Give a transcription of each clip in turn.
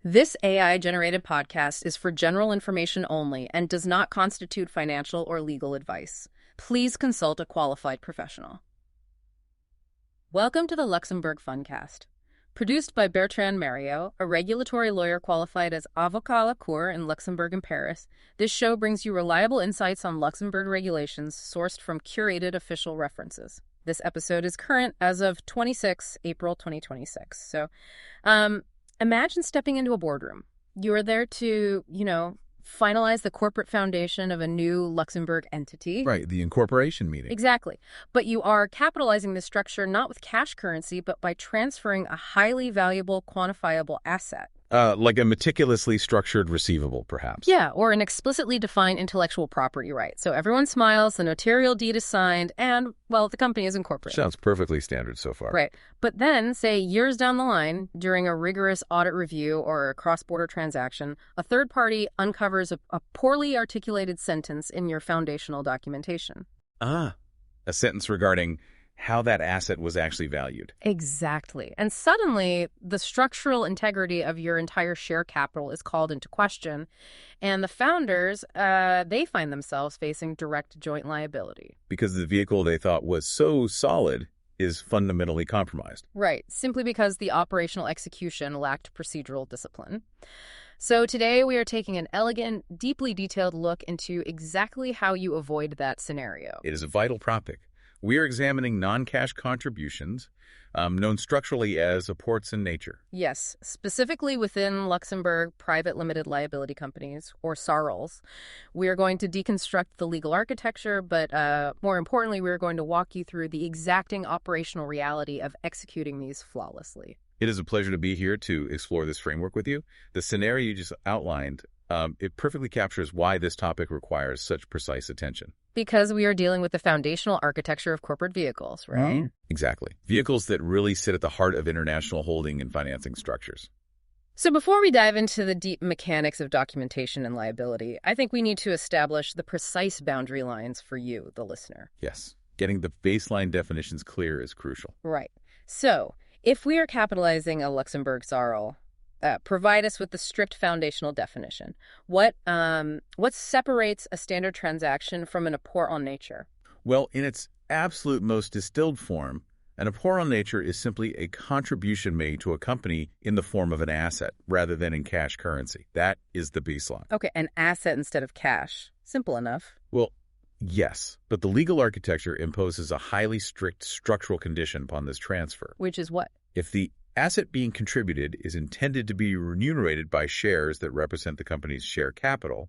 This AI-generated podcast is for general information only and does not constitute financial or legal advice. Please consult a qualified professional. Welcome to the Luxembourg Fundcast. Produced by Bertrand Mariaux, a regulatory lawyer qualified as Avocat à la Cour in Luxembourg and Paris, this show brings you reliable insights on Luxembourg regulations sourced from curated official references. This episode is current as of 26 April 2026. So, imagine stepping into a boardroom. You are there to, finalize the corporate foundation of a new Luxembourg entity. Right, the incorporation meeting. Exactly. But you are capitalizing this structure not with cash currency, but by transferring a highly valuable, quantifiable asset. Like a meticulously structured receivable, perhaps. Yeah, or an explicitly defined intellectual property right. So everyone smiles, the notarial deed is signed, and, well, the company is incorporated. Sounds perfectly standard so far. Right. But then, say, years down the line, during a rigorous audit review or a cross-border transaction, a third party uncovers a poorly articulated sentence in your foundational documentation. A sentence regarding how that asset was actually valued. Exactly. And suddenly, the structural integrity of your entire share capital is called into question, and the founders, they find themselves facing direct joint liability. Because the vehicle they thought was so solid is fundamentally compromised. Right, simply because the operational execution lacked procedural discipline. So today we are taking an elegant, deeply detailed look into exactly how you avoid that scenario. It is a vital topic. We are examining non-cash contributions, known structurally as apports in nature. Yes, specifically within Luxembourg private limited liability companies, or SARLs. We are going to deconstruct the legal architecture, but more importantly, we are going to walk you through the exacting operational reality of executing these flawlessly. It is a pleasure to be here to explore this framework with you. The scenario you just outlined, it perfectly captures why this topic requires such precise attention. Because we are dealing with the foundational architecture of corporate vehicles, right? Exactly. Vehicles that really sit at the heart of international holding and financing structures. So before we dive into the deep mechanics of documentation and liability, I think we need to establish the precise boundary lines for you, the listener. Yes. Getting the baseline definitions clear is crucial. Right. So if we are capitalizing a Luxembourg SARL, provide us with the strict foundational definition. What separates a standard transaction from an apport en nature? Well, in its absolute most distilled form, an apport en nature is simply a contribution made to a company in the form of an asset rather than in cash currency. That is the baseline. Okay, an asset instead of cash. Simple enough. Well, yes, but the legal architecture imposes a highly strict structural condition upon this transfer. Which is what? If the asset being contributed is intended to be remunerated by shares that represent the company's share capital,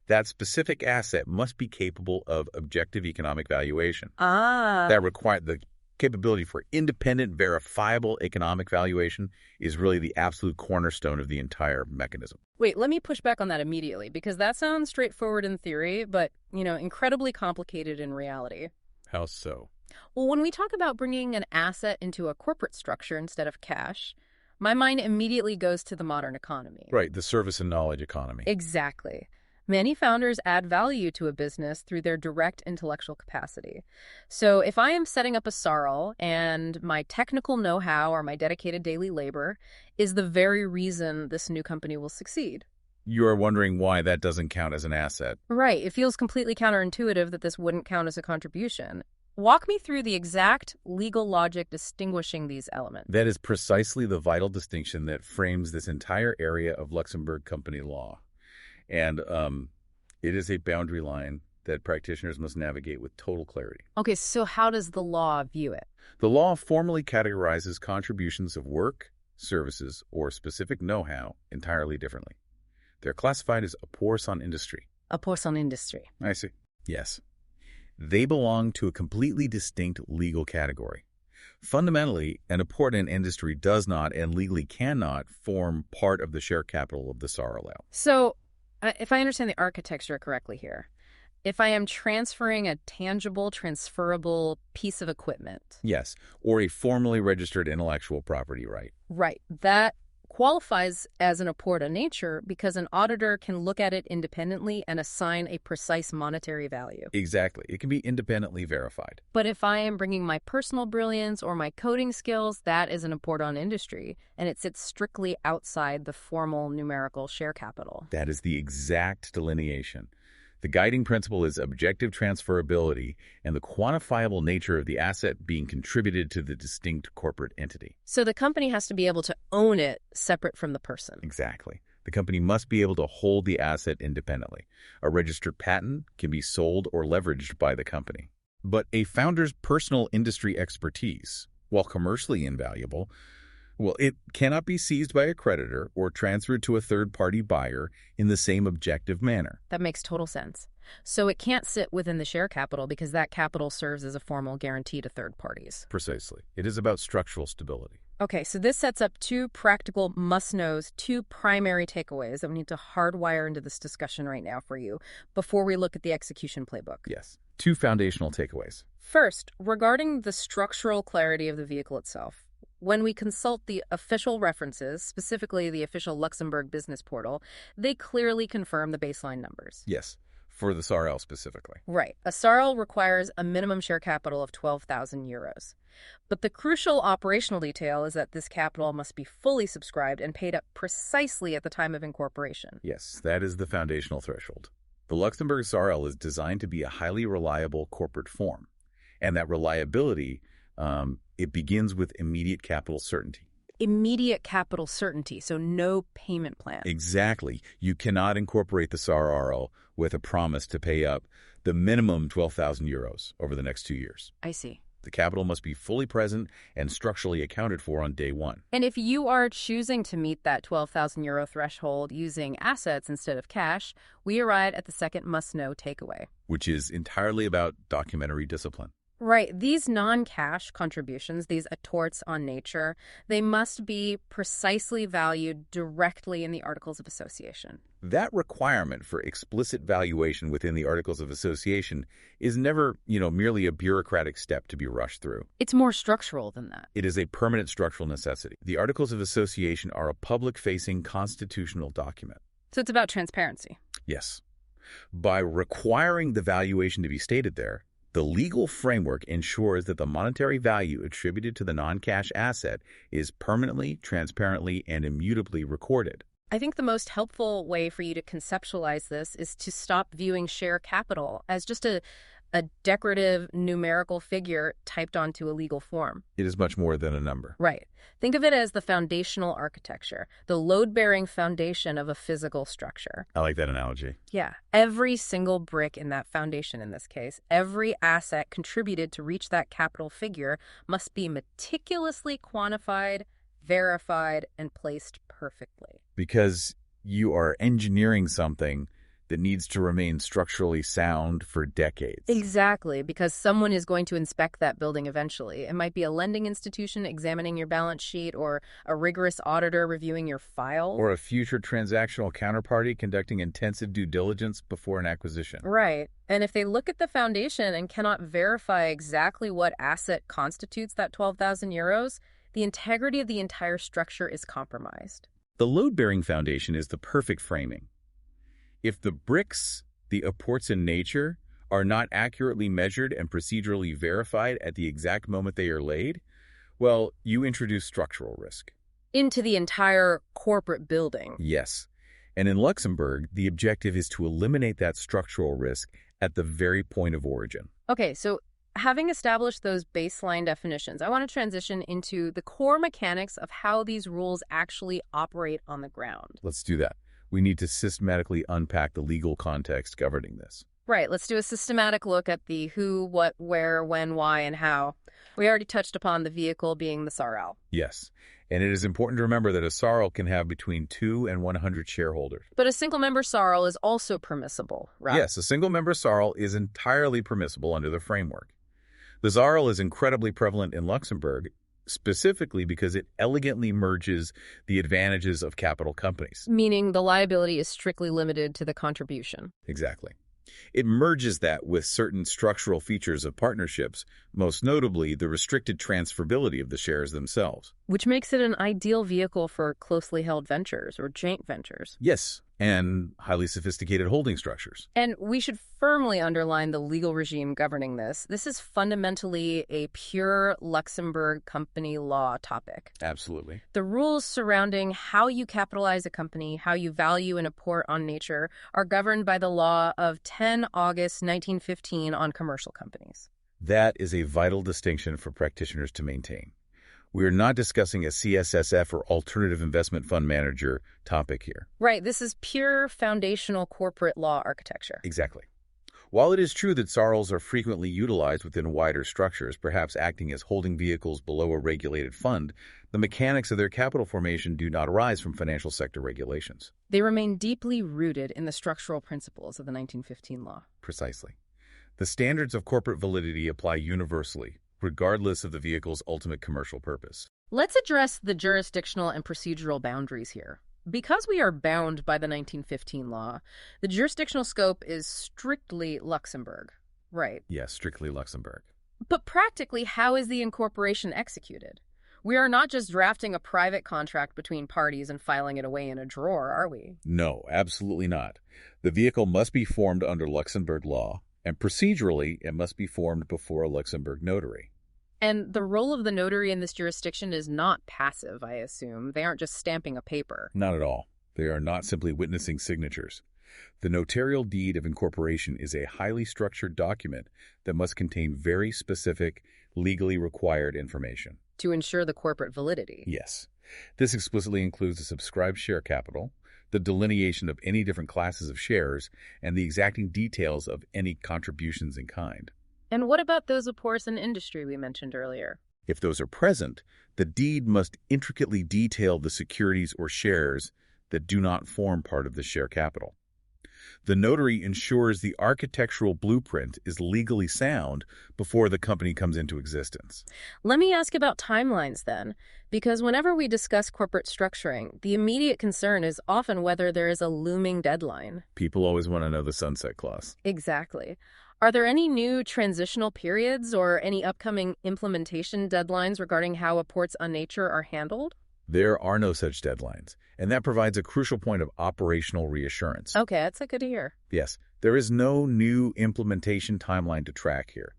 that specific asset must be capable of objective economic valuation. That requires the capability for independent, verifiable economic valuation is really the absolute cornerstone of the entire mechanism. Wait, let me push back on that immediately, because that sounds straightforward in theory, but, incredibly complicated in reality. How so? Well, when we talk about bringing an asset into a corporate structure instead of cash, my mind immediately goes to the modern economy. Right, the service and knowledge economy. Exactly. Many founders add value to a business through their direct intellectual capacity. So if I am setting up a SARL and my technical know-how or my dedicated daily labor is the very reason this new company will succeed. You are wondering why that doesn't count as an asset. Right. It feels completely counterintuitive that this wouldn't count as a contribution. Walk me through the exact legal logic distinguishing these elements. That is precisely the vital distinction that frames this entire area of Luxembourg company law. And it is a boundary line that practitioners must navigate with total clarity. Okay, so how does the law view it? The law formally categorizes contributions of work, services, or specific know-how entirely differently. They're classified as apports en industrie. Apports en industrie. I see. Yes. They belong to a completely distinct legal category. Fundamentally, an apport en industrie does not and legally cannot form part of the share capital of the SARL. So, if I understand the architecture correctly here, if I am transferring a tangible, transferable piece of equipment. Yes, or a formally registered intellectual property right. Right. That qualifies as an apport of nature because an auditor can look at it independently and assign a precise monetary value. Exactly. It can be independently verified. But if I am bringing my personal brilliance or my coding skills, that is an apport on industry, and it sits strictly outside the formal numerical share capital. That is the exact delineation. The guiding principle is objective transferability and the quantifiable nature of the asset being contributed to the distinct corporate entity. So the company has to be able to own it separate from the person. Exactly. The company must be able to hold the asset independently. A registered patent can be sold or leveraged by the company. But a founder's personal industry expertise, while commercially invaluable, it cannot be seized by a creditor or transferred to a third-party buyer in the same objective manner. That makes total sense. So it can't sit within the share capital because that capital serves as a formal guarantee to third parties. Precisely. It is about structural stability. Okay, so this sets up two practical must-knows, two primary takeaways that we need to hardwire into this discussion right now for you before we look at the execution playbook. Yes. Two foundational takeaways. First, regarding the structural clarity of the vehicle itself. When we consult the official references, specifically the official Luxembourg business portal, they clearly confirm the baseline numbers. Yes, for the SARL specifically. Right. A SARL requires a minimum share capital of 12,000 euros. But the crucial operational detail is that this capital must be fully subscribed and paid up precisely at the time of incorporation. Yes, that is the foundational threshold. The Luxembourg SARL is designed to be a highly reliable corporate form, and that reliability it begins with immediate capital certainty. Immediate capital certainty, so no payment plan. Exactly. You cannot incorporate the SARL with a promise to pay up the minimum 12,000 euros over the next 2 years. I see. The capital must be fully present and structurally accounted for on day one. And if you are choosing to meet that 12,000 euro threshold using assets instead of cash, we arrive at the second must-know takeaway. Which is entirely about documentary discipline. Right. These non-cash contributions, these apports on nature, they must be precisely valued directly in the Articles of Association. That requirement for explicit valuation within the Articles of Association is never, merely a bureaucratic step to be rushed through. It's more structural than that. It is a permanent structural necessity. The Articles of Association are a public-facing constitutional document. So it's about transparency. Yes. By requiring the valuation to be stated there, the legal framework ensures that the monetary value attributed to the non-cash asset is permanently, transparently, and immutably recorded. I think the most helpful way for you to conceptualize this is to stop viewing share capital as just a decorative numerical figure typed onto a legal form. It is much more than a number. Right. Think of it as the foundational architecture, the load-bearing foundation of a physical structure. I like that analogy. Yeah. Every single brick in that foundation, in this case, every asset contributed to reach that capital figure must be meticulously quantified, verified, and placed perfectly. Because you are engineering something that needs to remain structurally sound for decades. Exactly, because someone is going to inspect that building eventually. It might be a lending institution examining your balance sheet, or a rigorous auditor reviewing your file. Or a future transactional counterparty conducting intensive due diligence before an acquisition. Right. And if they look at the foundation and cannot verify exactly what asset constitutes that 12,000 euros, the integrity of the entire structure is compromised. The load-bearing foundation is the perfect framing. If the bricks, the apports in nature, are not accurately measured and procedurally verified at the exact moment they are laid, well, you introduce structural risk. Into the entire corporate building. Yes. And in Luxembourg, the objective is to eliminate that structural risk at the very point of origin. Okay, so having established those baseline definitions, I want to transition into the core mechanics of how these rules actually operate on the ground. Let's do that. We need to systematically unpack the legal context governing this. Right. Let's do a systematic look at the who, what, where, when, why, and how. We already touched upon the vehicle being the SARL. Yes. And it is important to remember that a SARL can have between 2 and 100 shareholders. But a single-member SARL is also permissible, right? Yes, a single-member SARL is entirely permissible under the framework. The SARL is incredibly prevalent in Luxembourg, specifically because it elegantly merges the advantages of capital companies. Meaning the liability is strictly limited to the contribution. Exactly. It merges that with certain structural features of partnerships, most notably the restricted transferability of the shares themselves. Which makes it an ideal vehicle for closely held ventures or joint ventures. Yes, and highly sophisticated holding structures. And we should firmly underline the legal regime governing this. This is fundamentally a pure Luxembourg company law topic. Absolutely. The rules surrounding how you capitalize a company, how you value and report on nature, are governed by the law of 10 August 1915 on commercial companies. That is a vital distinction for practitioners to maintain. We are not discussing a CSSF or alternative investment fund manager topic here. Right. This is pure foundational corporate law architecture. Exactly. While it is true that SARLs are frequently utilized within wider structures, perhaps acting as holding vehicles below a regulated fund, the mechanics of their capital formation do not arise from financial sector regulations. They remain deeply rooted in the structural principles of the 1915 law. Precisely. The standards of corporate validity apply universally, regardless of the vehicle's ultimate commercial purpose. Let's address the jurisdictional and procedural boundaries here. Because we are bound by the 1915 law, the jurisdictional scope is strictly Luxembourg. Right. Yes, strictly Luxembourg. But practically, how is the incorporation executed? We are not just drafting a private contract between parties and filing it away in a drawer, are we? No, absolutely not. The vehicle must be formed under Luxembourg law, and procedurally, it must be formed before a Luxembourg notary. And the role of the notary in this jurisdiction is not passive, I assume. They aren't just stamping a paper. Not at all. They are not simply witnessing signatures. The notarial deed of incorporation is a highly structured document that must contain very specific, legally required information. To ensure the corporate validity. Yes. This explicitly includes the subscribed share capital, the delineation of any different classes of shares, and the exacting details of any contributions in kind. And what about those apports in industry we mentioned earlier? If those are present, the deed must intricately detail the securities or shares that do not form part of the share capital. The notary ensures the architectural blueprint is legally sound before the company comes into existence. Let me ask about timelines then, because whenever we discuss corporate structuring, the immediate concern is often whether there is a looming deadline. People always want to know the sunset clause. Exactly. Are there any new transitional periods or any upcoming implementation deadlines regarding how apports on nature are handled? There are no such deadlines, and that provides a crucial point of operational reassurance. Okay, that's good to hear. Yes, there is no new implementation timeline to track here.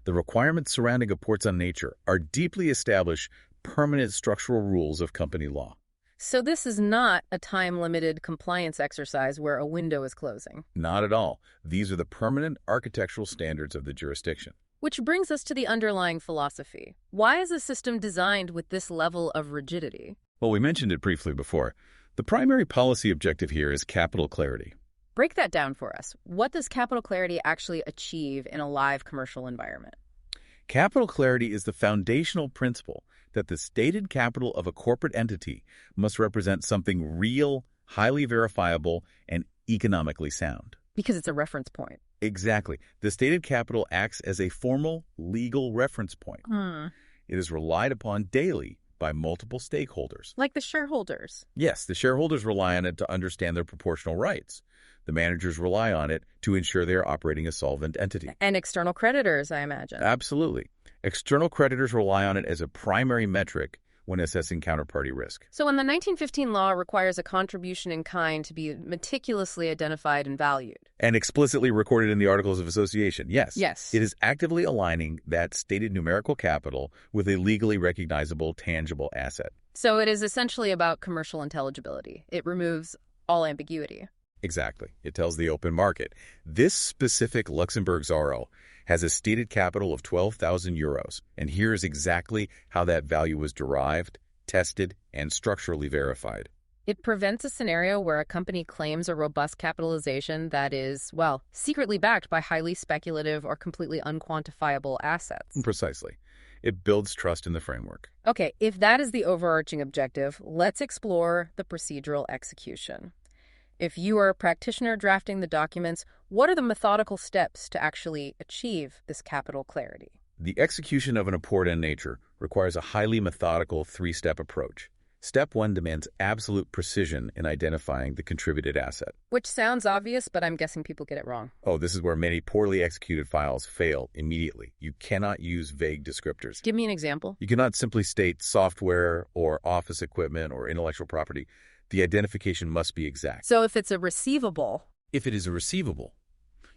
The requirements surrounding apports on nature are deeply established permanent structural rules of company law. So this is not a time-limited compliance exercise where a window is closing. Not at all. These are the permanent architectural standards of the jurisdiction. Which brings us to the underlying philosophy. Why is a system designed with this level of rigidity? Well, we mentioned it briefly before. The primary policy objective here is capital clarity. Break that down for us. What does capital clarity actually achieve in a live commercial environment? Capital clarity is the foundational principle that the stated capital of a corporate entity must represent something real, highly verifiable, and economically sound. Because it's a reference point. Exactly. The stated capital acts as a formal legal reference point. It is relied upon daily by multiple stakeholders. Like the shareholders. Yes, the shareholders rely on it to understand their proportional rights. The managers rely on it to ensure they are operating a solvent entity. And external creditors, I imagine. Absolutely. External creditors rely on it as a primary metric when assessing counterparty risk. So when the 1915 law requires a contribution in kind to be meticulously identified and valued. And explicitly recorded in the Articles of Association, yes. Yes. It is actively aligning that stated numerical capital with a legally recognizable, tangible asset. So it is essentially about commercial intelligibility. It removes all ambiguity. Exactly. It tells the open market. This specific Luxembourg SARL has a stated capital of 12,000 euros, and here's exactly how that value was derived, tested, and structurally verified. It prevents a scenario where a company claims a robust capitalization that is, well, secretly backed by highly speculative or completely unquantifiable assets. Precisely. It builds trust in the framework. Okay, if that is the overarching objective, let's explore the procedural execution. If you are a practitioner drafting the documents, what are the methodical steps to actually achieve this capital clarity? The execution of an apport en nature requires a highly methodical three-step approach. Step 1 demands absolute precision in identifying the contributed asset. Which sounds obvious, but I'm guessing people get it wrong. Oh, this is where many poorly executed files fail immediately. You cannot use vague descriptors. Give me an example. You cannot simply state software or office equipment or intellectual property. The identification must be exact. So if it's a receivable... If it is a receivable,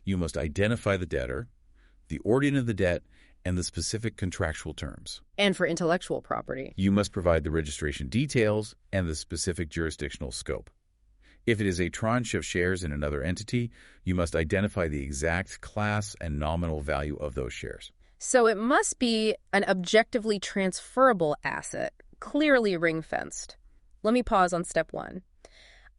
you must identify the debtor, the origin of the debt, and the specific contractual terms. And for intellectual property, you must provide the registration details and the specific jurisdictional scope. If it is a tranche of shares in another entity, you must identify the exact class and nominal value of those shares. So it must be an objectively transferable asset, clearly ring-fenced. Let me pause on step 1.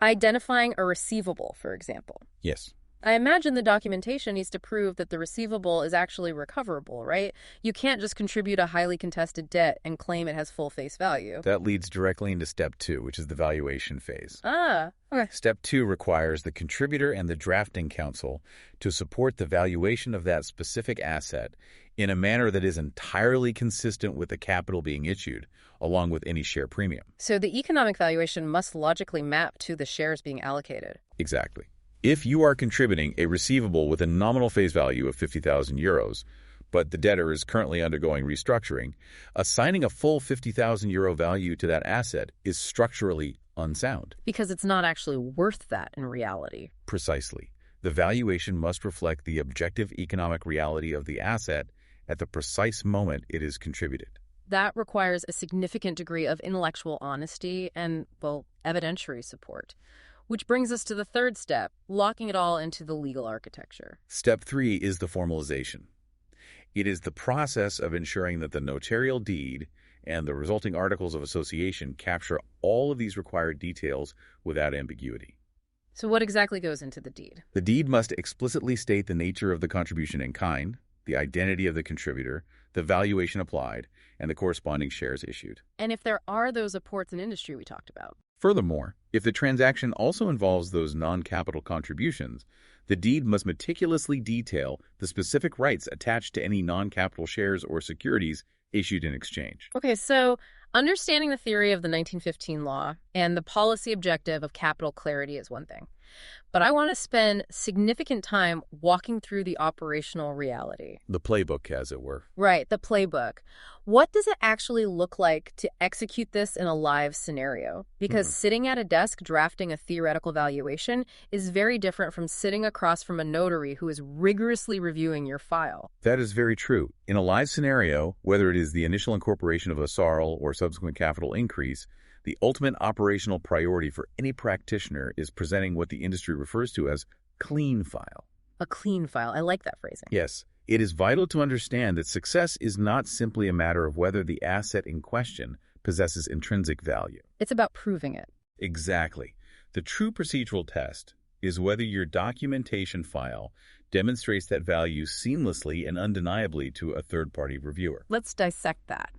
Identifying a receivable, for example. Yes. I imagine the documentation needs to prove that the receivable is actually recoverable, right? You can't just contribute a highly contested debt and claim it has full face value. That leads directly into step 2, which is the valuation phase. Okay. Step 2 requires the contributor and the drafting counsel to support the valuation of that specific asset in a manner that is entirely consistent with the capital being issued, along with any share premium. So the economic valuation must logically map to the shares being allocated. Exactly. If you are contributing a receivable with a nominal face value of 50,000 euros, but the debtor is currently undergoing restructuring, assigning a full 50,000 euro value to that asset is structurally unsound. Because it's not actually worth that in reality. Precisely. The valuation must reflect the objective economic reality of the asset at the precise moment it is contributed. That requires a significant degree of intellectual honesty and, well, evidentiary support. Which brings us to the third step, locking it all into the legal architecture. Step 3 is the formalization. It is the process of ensuring that the notarial deed and the resulting articles of association capture all of these required details without ambiguity. So what exactly goes into the deed? The deed must explicitly state the nature of the contribution in kind, the identity of the contributor, the valuation applied, and the corresponding shares issued. And if there are those apports in industry we talked about. Furthermore, if the transaction also involves those non-capital contributions, the deed must meticulously detail the specific rights attached to any non-capital shares or securities issued in exchange. Okay, so understanding the theory of the 1915 law and the policy objective of capital clarity is one thing. But I want to spend significant time walking through the operational reality. The playbook, as it were. Right, the playbook. What does it actually look like to execute this in a live scenario? Because sitting at a desk drafting a theoretical valuation is very different from sitting across from a notary who is rigorously reviewing your file. That is very true. In a live scenario, whether it is the initial incorporation of a SARL or subsequent capital increase, the ultimate operational priority for any practitioner is presenting what the industry refers to as clean file. A clean file. I like that phrasing. Yes. It is vital to understand that success is not simply a matter of whether the asset in question possesses intrinsic value. It's about proving it. Exactly. The true procedural test is whether your documentation file demonstrates that value seamlessly and undeniably to a third-party reviewer. Let's dissect that.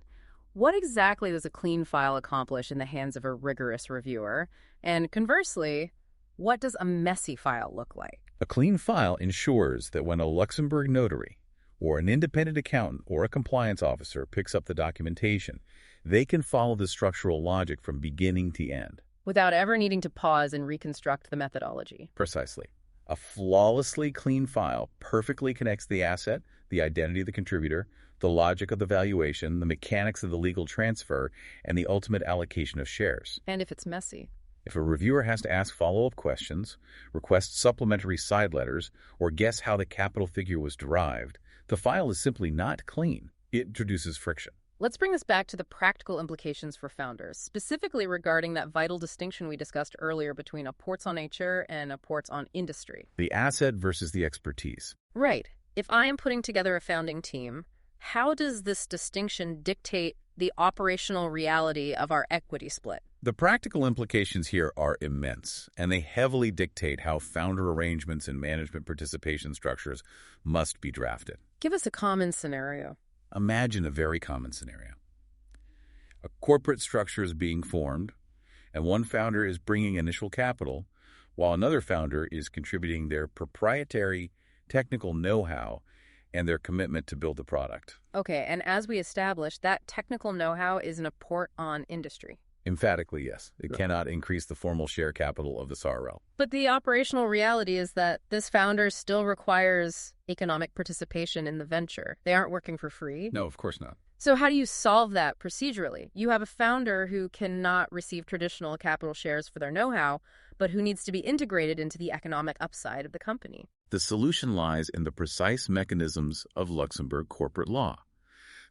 What exactly does a clean file accomplish in the hands of a rigorous reviewer? And conversely, what does a messy file look like? A clean file ensures that when a Luxembourg notary or an independent accountant or a compliance officer picks up the documentation, they can follow the structural logic from beginning to end. Without ever needing to pause and reconstruct the methodology. Precisely. A flawlessly clean file perfectly connects the asset, the identity of the contributor, the logic of the valuation, the mechanics of the legal transfer, and the ultimate allocation of shares. And if it's messy? If a reviewer has to ask follow-up questions, request supplementary side letters, or guess how the capital figure was derived, the file is simply not clean. It introduces friction. Let's bring this back to the practical implications for founders, specifically regarding that vital distinction we discussed earlier between apports on nature and apports on industry. The asset versus the expertise. Right. If I am putting together a founding team, how does this distinction dictate the operational reality of our equity split? The practical implications here are immense, and they heavily dictate how founder arrangements and management participation structures must be drafted. Give us a common scenario. Imagine a very common scenario. A corporate structure is being formed, and one founder is bringing initial capital, while another founder is contributing their proprietary technical know-how and their commitment to build the product. Okay, and as we established, that technical know-how is an apport on industry. Emphatically, yes. It cannot increase the formal share capital of the SARL. But the operational reality is that this founder still requires economic participation in the venture. They aren't working for free. No, of course not. So how do you solve that procedurally? You have a founder who cannot receive traditional capital shares for their know-how, but who needs to be integrated into the economic upside of the company. The solution lies in the precise mechanisms of Luxembourg corporate law.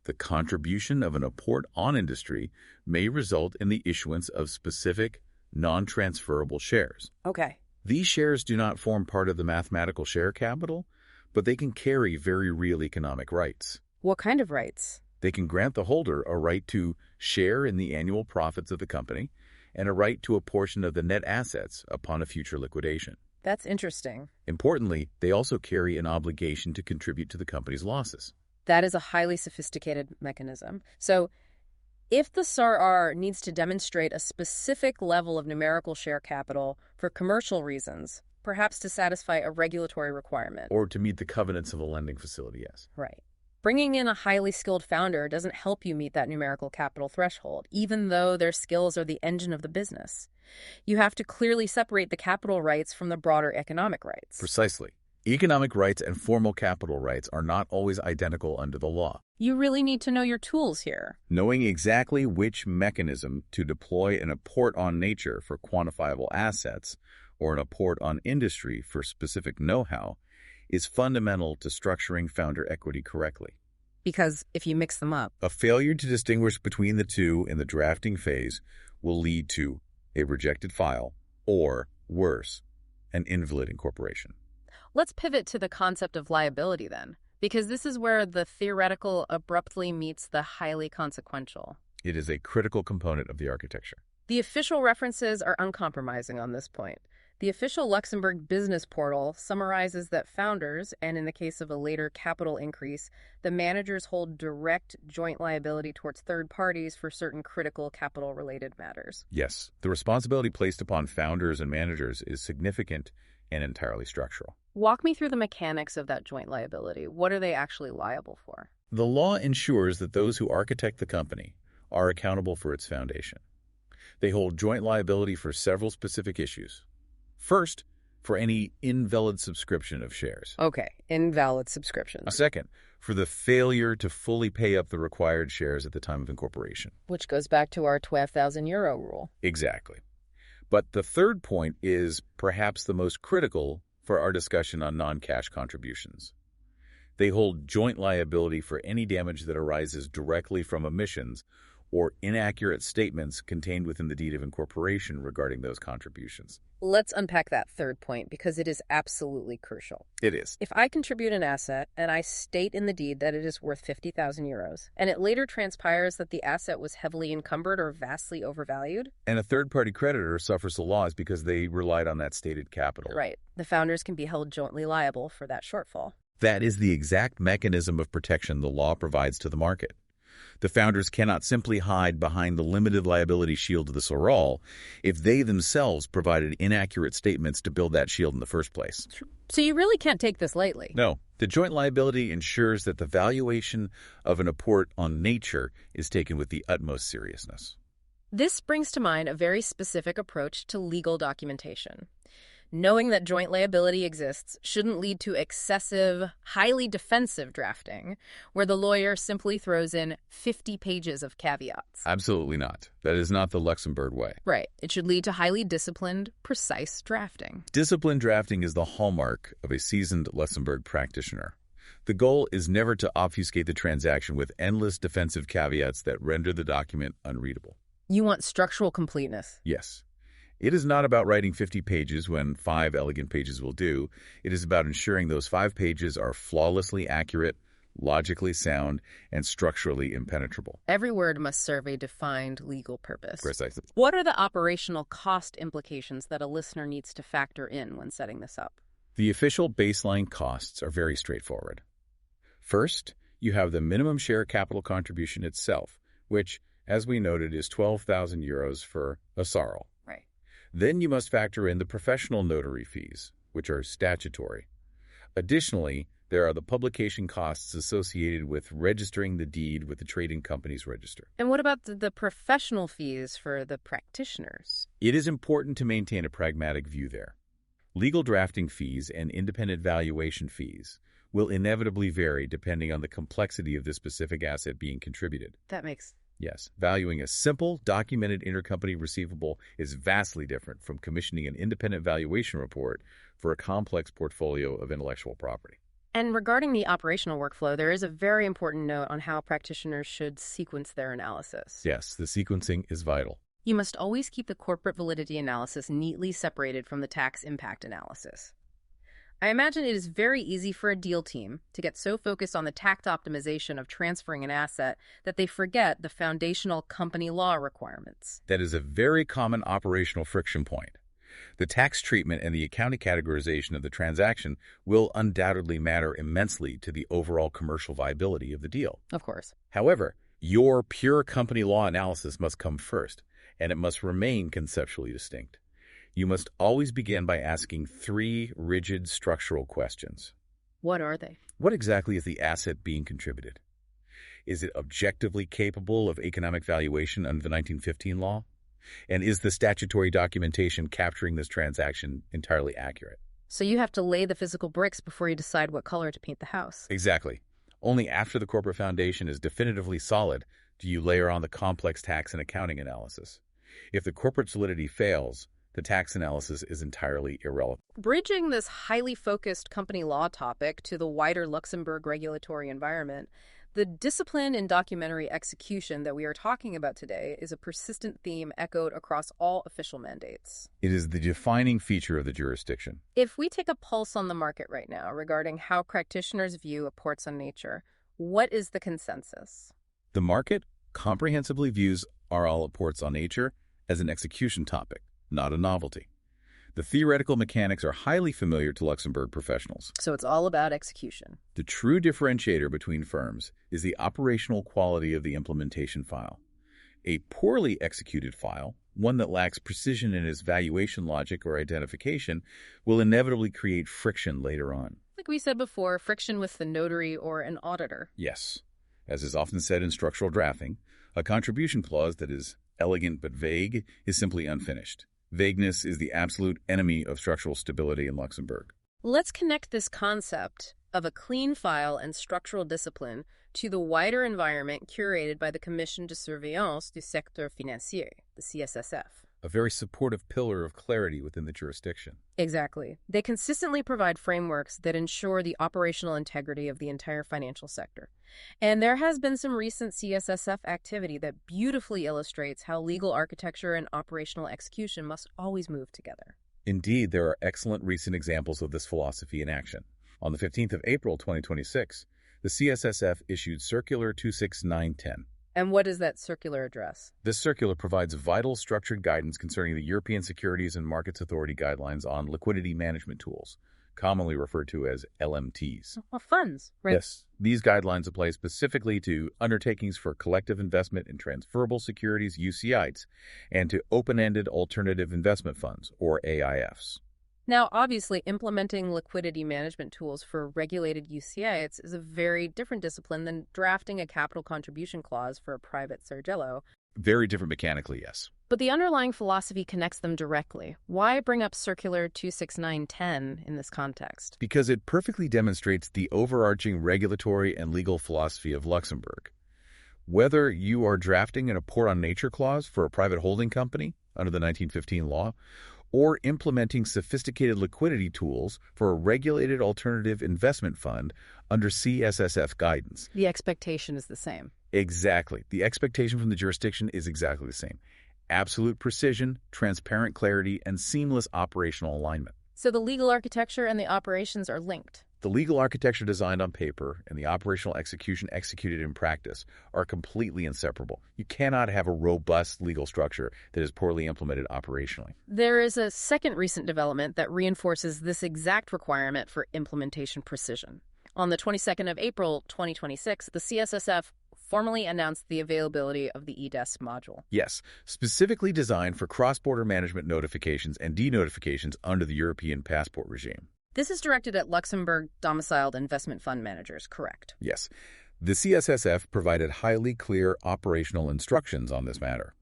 The contribution of an apport on industry may result in the issuance of specific, non-transferable shares. Okay. These shares do not form part of the mathematical share capital, but they can carry very real economic rights. What kind of rights? They can grant the holder a right to share in the annual profits of the company and a right to a portion of the net assets upon a future liquidation. That's interesting. Importantly, they also carry an obligation to contribute to the company's losses. That is a highly sophisticated mechanism. So if the SARL needs to demonstrate a specific level of numerical share capital for commercial reasons, perhaps to satisfy a regulatory requirement. Or to meet the covenants of a lending facility, yes. Right. Bringing in a highly skilled founder doesn't help you meet that numerical capital threshold, even though their skills are the engine of the business. You have to clearly separate the capital rights from the broader economic rights. Precisely. Economic rights and formal capital rights are not always identical under the law. You really need to know your tools here. Knowing exactly which mechanism to deploy an apport on nature for quantifiable assets or an apport on industry for specific know-how is fundamental to structuring founder equity correctly. Because if you mix them up, A failure to distinguish between the two in the drafting phase will lead to a rejected file or, worse, an invalid incorporation. let's pivot to the concept of liability then, because this is where the theoretical abruptly meets the highly consequential. It is a critical component of the architecture. The official references are uncompromising on this point. The official Luxembourg business portal summarizes that founders, and in the case of a later capital increase, the managers hold direct joint liability towards third parties for certain critical capital-related matters. Yes, the responsibility placed upon founders and managers is significant and entirely structural. Walk me through the mechanics of that joint liability. What are they actually liable for? The law ensures that those who architect the company are accountable for its foundation. They hold joint liability for several specific issues. First, for any invalid subscription of shares. Okay, invalid subscriptions. Second, for the failure to fully pay up the required shares at the time of incorporation. Which goes back to our 12,000 euro rule. Exactly. But the third point is perhaps the most critical for our discussion on non-cash contributions. They hold joint liability for any damage that arises directly from omissions or inaccurate statements contained within the deed of incorporation regarding those contributions. Let's unpack that third point because it is absolutely crucial. It is. If I contribute an asset and I state in the deed that it is worth 50,000 euros, and it later transpires that the asset was heavily encumbered or vastly overvalued, And a third-party creditor suffers the loss because they relied on that stated capital. right, the founders can be held jointly liable for that shortfall. That is the exact mechanism of protection the law provides to the market. The founders cannot simply hide behind the limited liability shield of the SARL if they themselves provided inaccurate statements to build that shield in the first place. So you really can't take this lightly. No, the joint liability ensures that the valuation of an apport on nature is taken with the utmost seriousness. This brings to mind a very specific approach to legal documentation. Knowing that joint liability exists shouldn't lead to excessive, highly defensive drafting, where the lawyer simply throws in 50 pages of caveats. Absolutely not. That is not the Luxembourg way. Right. It should lead to highly disciplined, precise drafting. Disciplined drafting is the hallmark of a seasoned Luxembourg practitioner. The goal is never to obfuscate the transaction with endless defensive caveats that render the document unreadable. You want structural completeness. Yes. It is not about writing 50 pages when 5 elegant pages will do. It is about ensuring those 5 pages are flawlessly accurate, logically sound, and structurally impenetrable. Every word must serve a defined legal purpose. Precisely. What are the operational cost implications that a listener needs to factor in when setting this up? The official baseline costs are very straightforward. First, you have the minimum share capital contribution itself, which, as we noted, is 12,000 euros for a SARL. Right. Then you must factor in the professional notary fees, which are statutory. Additionally, There are the publication costs associated with registering the deed with the Trading Companies Register. And what about the professional fees for the practitioners? It is important to maintain a pragmatic view there. Legal drafting fees and independent valuation fees will inevitably vary depending on the complexity of the specific asset being contributed. That makes... Yes, valuing a simple, documented intercompany receivable is vastly different from commissioning an independent valuation report for a complex portfolio of intellectual property. And regarding the operational workflow, there is a very important note on how practitioners should sequence their analysis. Yes, the sequencing is vital. You must always keep the corporate validity analysis neatly separated from the tax impact analysis. I imagine it is very easy for a deal team to get so focused on the tax optimization of transferring an asset that they forget the foundational company law requirements. That is a very common operational friction point. The tax treatment and the accounting categorization of the transaction will undoubtedly matter immensely to the overall commercial viability of the deal. Of course. However, your pure company law analysis must come first, and it must remain conceptually distinct. You must always begin by asking 3 rigid structural questions. What are they? What exactly is the asset being contributed? Is it objectively capable of economic valuation under the 1915 law? And is the statutory documentation capturing this transaction entirely accurate? So you have to lay the physical bricks before you decide what color to paint the house. Exactly. Only after the corporate foundation is definitively solid do you layer on the complex tax and accounting analysis. If the corporate solidity fails, the tax analysis is entirely irrelevant. Bridging this highly focused company law topic to the wider Luxembourg regulatory environment, the discipline in documentary execution that we are talking about today is a persistent theme echoed across all official mandates. It is the defining feature of the jurisdiction. If we take a pulse on the market right now regarding how practitioners view reports on nature, what is the consensus? The market comprehensively views RL reports on nature as an execution topic, not a novelty. The theoretical mechanics are highly familiar to Luxembourg professionals. So it's all about execution. The true differentiator between firms is the operational quality of the implementation file. A poorly executed file, one that lacks precision in its valuation logic or identification, will inevitably create friction later on. Like we said before, friction with the notary or an auditor. Yes. As is often said in structural drafting, a contribution clause that is elegant but vague is simply unfinished. Vagueness is the absolute enemy of structural stability in Luxembourg. Let's connect this concept of a clean file and structural discipline to the wider environment curated by the Commission de Surveillance du Secteur Financier, the CSSF. A very supportive pillar of clarity within the jurisdiction. Exactly. They consistently provide frameworks that ensure the operational integrity of the entire financial sector. And there has been some recent CSSF activity that beautifully illustrates how legal architecture and operational execution must always move together. Indeed, there are excellent recent examples of this philosophy in action. On the 15th of April 2026, the CSSF issued Circular 26910. And what does that circular address? This circular provides vital structured guidance concerning the European Securities and Markets Authority guidelines on liquidity management tools, commonly referred to as LMTs. Well, funds, right? Yes, these guidelines apply specifically to undertakings for collective investment in transferable securities, UCITs, and to open-ended alternative investment funds, or AIFs. Now, obviously, implementing liquidity management tools for regulated UCITs is a very different discipline than drafting a capital contribution clause for a private Sargello. Very different mechanically, yes. But the underlying philosophy connects them directly. Why bring up Circular 26910 in this context? Because it perfectly demonstrates the overarching regulatory and legal philosophy of Luxembourg. Whether you are drafting an report on nature clause for a private holding company under the 1915 law, or implementing sophisticated liquidity tools for a regulated alternative investment fund under CSSF guidance. The expectation is the same. Exactly. The expectation from the jurisdiction is exactly the same. Absolute precision, transparent clarity, and seamless operational alignment. So the legal architecture and the operations are linked. The legal architecture designed on paper and the operational execution executed in practice are completely inseparable. You cannot have a robust legal structure that is poorly implemented operationally. There is a second recent development that reinforces this exact requirement for implementation precision. On the 22nd of April, 2026, the CSSF formally announced the availability of the EDES module. Yes, specifically designed for cross-border management notifications and denotifications under the European passport regime. This is directed at Luxembourg-domiciled investment fund managers, correct? Yes. The CSSF provided highly clear operational instructions on this matter.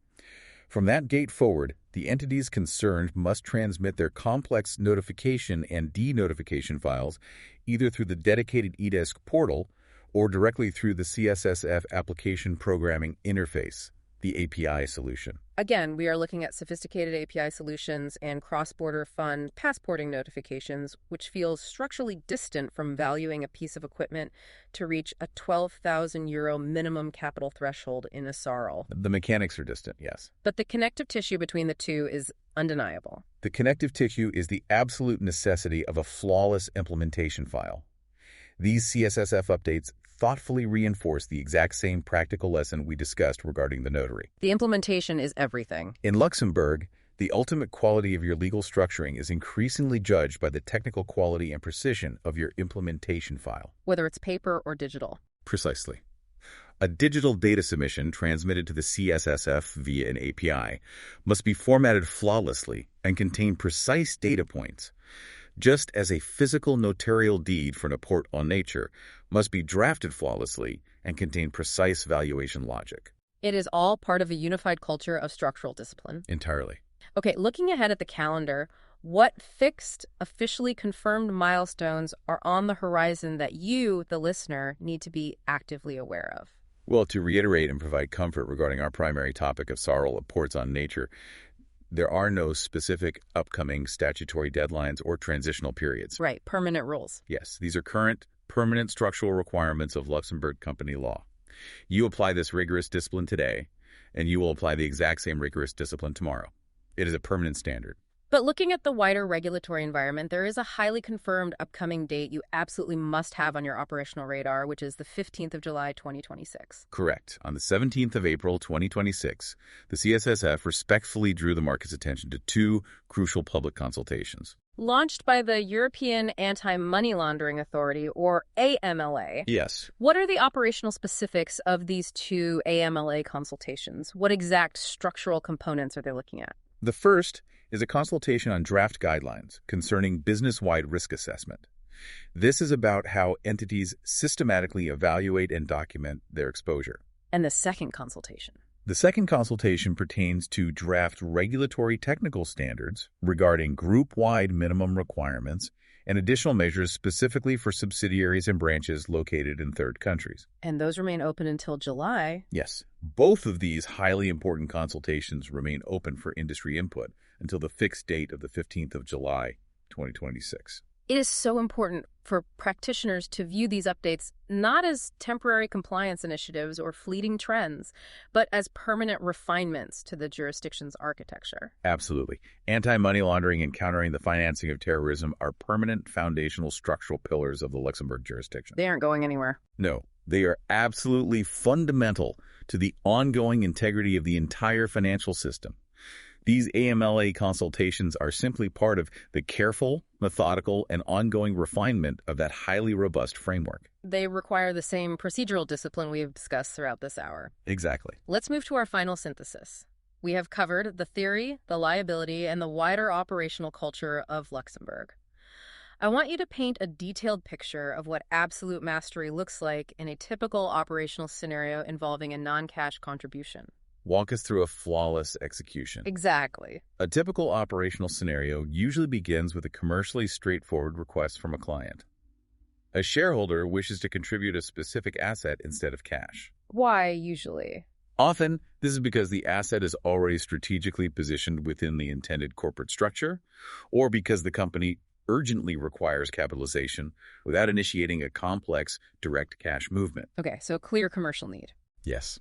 From that gate forward, the entities concerned must transmit their complex notification and de-notification files either through the dedicated eDesk portal or directly through the CSSF application programming interface, the API solution. Again, we are looking at sophisticated API solutions and cross-border fund passporting notifications, which feels structurally distant from valuing a piece of equipment to reach a €12,000 minimum capital threshold in a SARL. The mechanics are distant, yes. But the connective tissue between the two is undeniable. The connective tissue is the absolute necessity of a flawless implementation file. These CSSF updates thoughtfully reinforce the exact same practical lesson we discussed regarding the notary. The implementation is everything. In Luxembourg, the ultimate quality of your legal structuring is increasingly judged by the technical quality and precision of your implementation file. Whether it's paper or digital. Precisely. A digital data submission transmitted to the CSSF via an API must be formatted flawlessly and contain precise data points, just as a physical notarial deed for an apport en nature must be drafted flawlessly and contain precise valuation logic. It is all part of a unified culture of structural discipline. Entirely. Okay, looking ahead at the calendar, what fixed, officially confirmed milestones are on the horizon that you, the listener, need to be actively aware of? Well, to reiterate and provide comfort regarding our primary topic of SARL apports en nature, there are no specific upcoming statutory deadlines or transitional periods. Right, permanent rules. Yes, these are current, permanent structural requirements of Luxembourg company law. You apply this rigorous discipline today, and you will apply the exact same rigorous discipline tomorrow. It is a permanent standard. But looking at the wider regulatory environment, there is a highly confirmed upcoming date you absolutely must have on your operational radar, which is the 15th of July, 2026. Correct. On the 17th of April, 2026, the CSSF respectfully drew the market's attention to two crucial public consultations. Launched by the European Anti-Money Laundering Authority, or AMLA. Yes. What are the operational specifics of these two AMLA consultations? What exact structural components are they looking at? The first is a consultation on draft guidelines concerning business-wide risk assessment. This is about how entities systematically evaluate and document their exposure. And the second consultation? The second consultation pertains to draft regulatory technical standards regarding group-wide minimum requirements and additional measures specifically for subsidiaries and branches located in third countries. And those remain open until July? Yes. Both of these highly important consultations remain open for industry input until the fixed date of the 15th of July, 2026. It is so important for practitioners to view these updates not as temporary compliance initiatives or fleeting trends, but as permanent refinements to the jurisdiction's architecture. Absolutely. Anti-money laundering and countering the financing of terrorism are permanent foundational structural pillars of the Luxembourg jurisdiction. They aren't going anywhere. No, they are absolutely fundamental to the ongoing integrity of the entire financial system. These AMLA consultations are simply part of the careful, methodical, and ongoing refinement of that highly robust framework. They require the same procedural discipline we have discussed throughout this hour. Exactly. Let's move to our final synthesis. We have covered the theory, the liability, and the wider operational culture of Luxembourg. I want you to paint a detailed picture of what absolute mastery looks like in a typical operational scenario involving a non-cash contribution. Walk us through a flawless execution. Exactly. A typical operational scenario usually begins with a commercially straightforward request from a client. A shareholder wishes to contribute a specific asset instead of cash. Why, usually? Often, this is because the asset is already strategically positioned within the intended corporate structure, or because the company urgently requires capitalization without initiating a complex direct cash movement. Okay, so clear commercial need. Yes.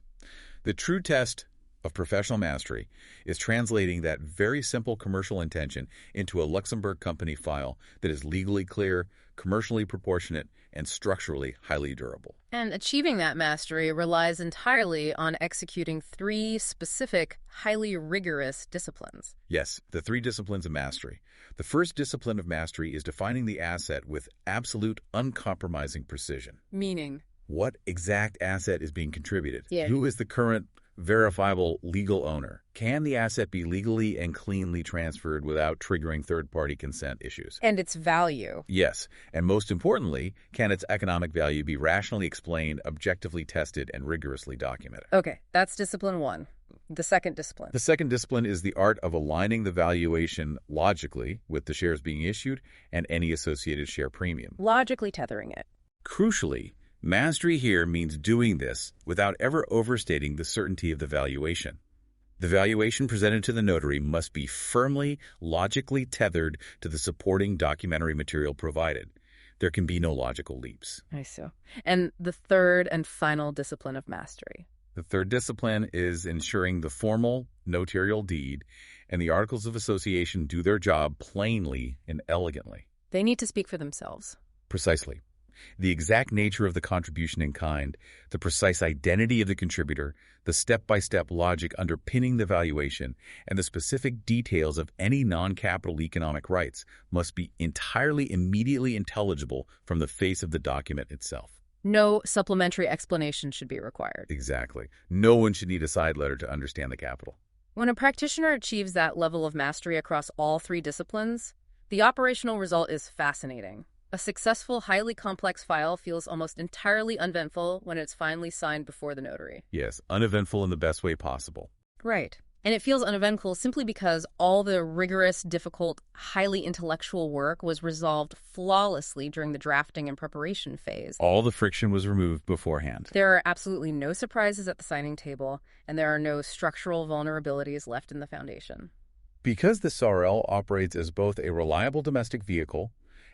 The true test of professional mastery is translating that very simple commercial intention into a Luxembourg company file that is legally clear, commercially proportionate, and structurally highly durable. And achieving that mastery relies entirely on executing three specific, highly rigorous disciplines. Yes, the three disciplines of mastery. The first discipline of mastery is defining the asset with absolute, uncompromising precision. Meaning? What exact asset is being contributed? Yeah. Who is the current Verifiable legal owner. Can the asset be legally and cleanly transferred without triggering third-party consent issues? And its value. Yes, and most importantly, can its economic value be rationally explained, objectively tested, and rigorously documented? Okay, that's discipline 1. The second discipline. The second discipline is the art of aligning the valuation logically with the shares being issued and any associated share premium. Logically tethering it. Crucially, mastery here means doing this without ever overstating the certainty of the valuation. The valuation presented to the notary must be firmly, logically tethered to the supporting documentary material provided. There can be no logical leaps. I see. And the third and final discipline of mastery. The third discipline is ensuring the formal notarial deed and the articles of association do their job plainly and elegantly. They need to speak for themselves. Precisely. The exact nature of the contribution in kind, the precise identity of the contributor, the step-by-step logic underpinning the valuation, and the specific details of any non-capital economic rights must be entirely immediately intelligible from the face of the document itself. No supplementary explanation should be required. Exactly. No one should need a side letter to understand the capital. When a practitioner achieves that level of mastery across all 3 disciplines, the operational result is fascinating. A successful, highly complex file feels almost entirely uneventful when it's finally signed before the notary. Yes, uneventful in the best way possible. Right. And it feels uneventful simply because all the rigorous, difficult, highly intellectual work was resolved flawlessly during the drafting and preparation phase. All the friction was removed beforehand. There are absolutely no surprises at the signing table, and there are no structural vulnerabilities left in the foundation. Because the SARL operates as both a reliable domestic vehicle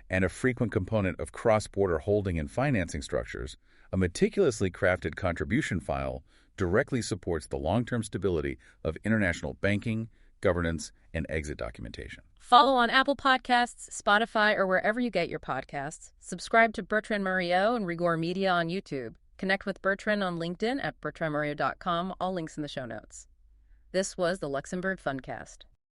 and a frequent component of cross-border holding and financing structures, a meticulously crafted contribution file directly supports the long-term stability of international banking, governance, and exit documentation. Follow on Apple Podcasts, Spotify, or wherever you get your podcasts. Subscribe to Bertrand Mariaux and Rigore Media on YouTube. Connect with Bertrand on LinkedIn at bertrandmariaux.com. All links in the show notes. This was the Luxembourg Fundcast.